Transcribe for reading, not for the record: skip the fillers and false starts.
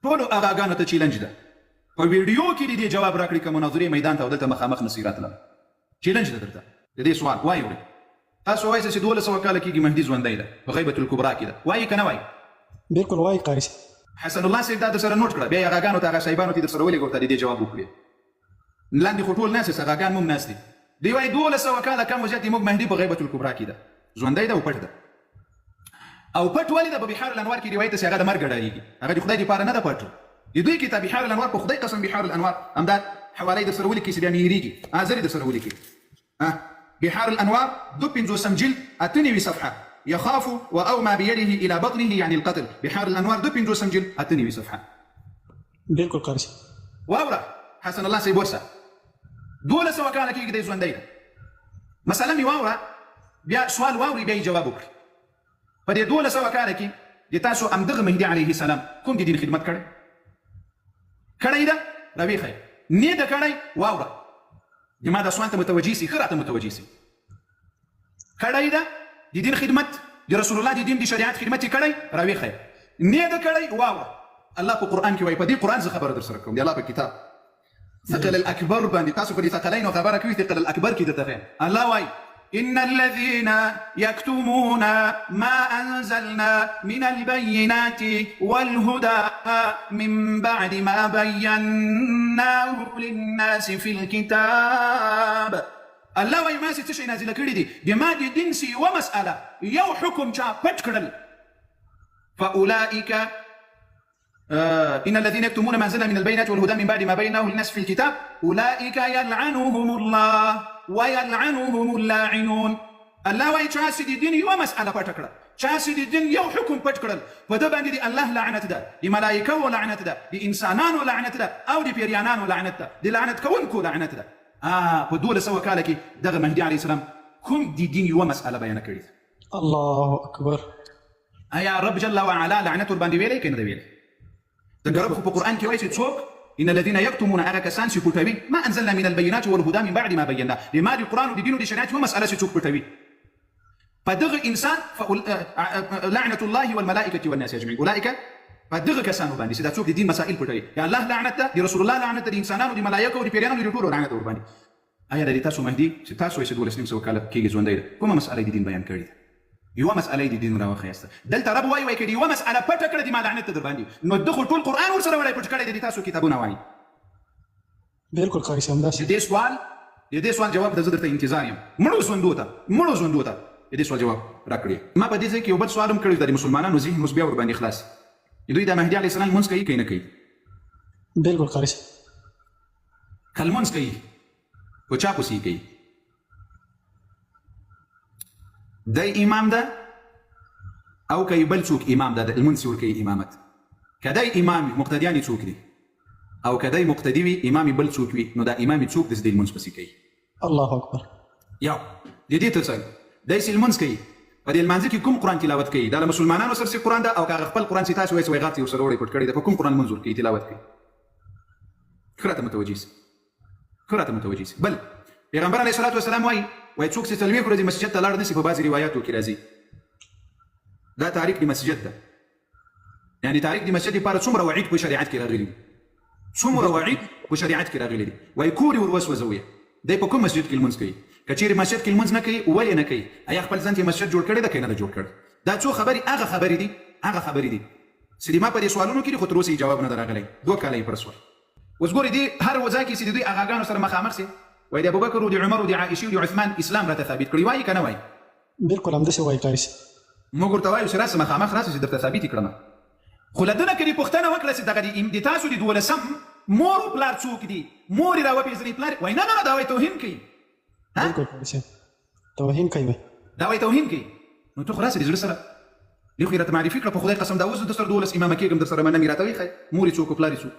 ټولو اغاګانو ته چیلنج ده په ویډیو کې دې جواب راکړي که مناظرې میدان ته او دلته مخامخ نسي راتللی چیلنج ده درته د دې سوال وایي ورې تاسو وایئ چې 1200 کاله کېږي مهدي ژوندی ده په غیبة الکبرا کې ده وایي که نه وایي بالکل وایي قاري حسن الله صاحب دا در سره نوټ کړه بیا یې هغاګانو ته هغه صاحبانو ته در سره ولېږه ورته د دې جواب وکړي لاندې خو ټول ناست هغاګان هم ناست دي دوی وایي 1200 کاله کم و زیات زموږ مهدي په غیبة الکبرا کې ده ژوندی ده او پټ ده او پټ ولې ده په بحار الانوار کې روایت چې هغه د مرګ ډارېږي هغه د خدای دپاره نه ده پټ د دوی کتاب بحار الانوار په خدای قسم بحار الانوار همدا حواله یې در سره ولیکئ چې بیا مې هېرېږي زر یې در سره ولیکئ بحار الانوار 52 جلد 98 صفحه يخاف واومى بيده الى بطنه يعني القتل بحار الانوار 52 جلد 98 صفحه بالکل قاري واوره حسن الله صاحب ورسه 1200 کاله کېږي دی ژوندی ده مثلا مې واوره بیا سوال واوري بیا یې جواب وکړي په دې 1200 کاله کې د تاسو همدغه مهدي علیه السلام کوم د دین خدمت کړی ده راویښئ نه ده کړی واوره زما دا سوال ته متوجه سي ښه راته متوجه سي کړی ده د دین خدمت د رسول الله د دین د شریعت خدمت یې کړی راویښئ نه ده کړی واوره الله په قرآن کې وایي په دې قرآن زه خبره در سره کوم د الله په کتاب ثقل الاکبر باندې تاسو په دې ثقلینو خبره کوئ ثقل الاکبر کې درته ښیم الله وایي إن الذين يكتمون ما أنزلنا من البينات والهدى من بعد ما بيناه للناس في الكتاب الله وایي ما چې څه شی نازله کړي دي بما د دین سي یوه مسأله یو حکم چا پټ کړل فأولئك إن الذين يكتمون ما أنزلنا من البينات والهدى من بعد ما بيناه للناس في الكتاب أولئك يلعنهم الله ويلعنهم اللاعنون الله وایي چا چې د دین یوه مسأله پټه کړه چا چې د دین یو حکم پټ کړل په ده باندې د الله لعنت ده د ملایکو لعنت ده د انسانانو لعنت ده او د پیریانانو لعنت ده د لعنت کوونکو لعنت ده په 1200 کاله کې دغه مهدي علیه السلام کوم د دین یوه مسأله بیانه کړې ده الله اکبر آیا رب جل وعلا لعنت ورباندې ویلی که نه ده ویلی د رب خو په قرآن کې وایي چې څوک إن الذين يكتمون هغه کسان چې پټوي ما أنزلنا من البينات والهدى من بعد ما بينا لما د قرآن و د دین و د شریعت یوه مسأله چې څوک پټوي په دغه انسان لعنة الله والملائکة والناس أجمعين أولئک په دغه کسانو باندې چې دا څوک د دین مسائل پټوي یا الله لعنت ده د رسول الله لعنت ده د انسانانو د ملایکو د پیریانو د ټولو لعنت ورباندې آیا د تاسو مهدي چې تاسو یې 1200 کاله کېږي ژوندی ده کومه مسأله د دین بیان کړې ده یوه مسأله د دین راوښیسته دلته رب وایي وایي که د یوه مسأله پټه کړه د ما لعنت ته در باندې نو ده خو ټول قرآن ورسره وړی پټ کړی دی د تاسو کتابونه وایي بالکل قاري صاحب همداسې د دې سوال جواب ته زه درته انتظار یم مړو ژوندو ته د دې سوال جواب راکړي ما په دې ځای کې یو بل سوال هم کړی د مسلمانانو ذهن اوس بیا ورباندې خلاص دوی د مهدي علیه السلام لمونځ کوي که نه کوي بالکل قاري صاحب که لمونځ کوي په چا پسې کوي دی امام ده او که بل څوک امام ده د لمونځ ورکوي امامت که دی امام مقتدیان یې څوک دي او که دی مقتدي وي امام بل څوک وي نو دا امام یې څوک د دې لمونځ پسې کوي الله اکبر یو د دې تر څنګ دی چې لمونځ کوي په دې لمانځه کې کوم قرآن تلاوت کوي دا له مسلمانانو سره قرآن ده او که هغه خپل قرآن چې تاسو وایئ سویغات یې ورسره وړی پټ کړی ده په کوم قرآن لمونځ ورکوي تلاوت کوي ښه راته متوجه سي بل پیغمبر علیه الصلاة والسلام وایي څوک چې څلوېښت ورځې مسجد ته لاړ نه سي په بعضې روایاتو کې راځي دا تاریک د مسجد ده یعنې تاریک د مسجد لپاره څومره وعید په شریعت کې راغلي دي وایي کور یې ور وسوځویه دی په کوم مسجد کې لمونځ کوي که چیرې مسجد کې لمونځ نه کوي ولې نه کوي ایا خپل ځان ته مسجد جوړ کړی ده که نه ده جوړ کړی دا څو خبرې هغه خبرې دي چې د ما په دې سوالونو کې خو تر اوسه یې جواب نه ده راغلی 2 کاله یې پر سوال اوس ګورې دې هر وځای کې چې د دوی اغاګانو سره مخامخ سي وایي د ابوبکر و د عمر و د عائشې و د عثمان اسلام راته ثابت کړي وایي که نه وایي بالکل همداسې وایي قاري صاحب موږ ورته وایو چې راسه مخامخ راسه چې درته ثابت یې کړم خو له ده نه که دې پوښتنه وکړه چې دغه د تاسو د 12 مور و پلار څوک دي مور یې راوپېژني پلار وایي نه دا وایي توهین کوي بالکل قاري صاحب توهین کوي دا وایي توهین کوي نو ته خو راسه د زړه سره دې خو یې راته معرفي کړه په خدای قسم دا اوس در سره 12 امامه کېږم در سره منم یې راته ویښی مور یې څوک و پلار یې څوک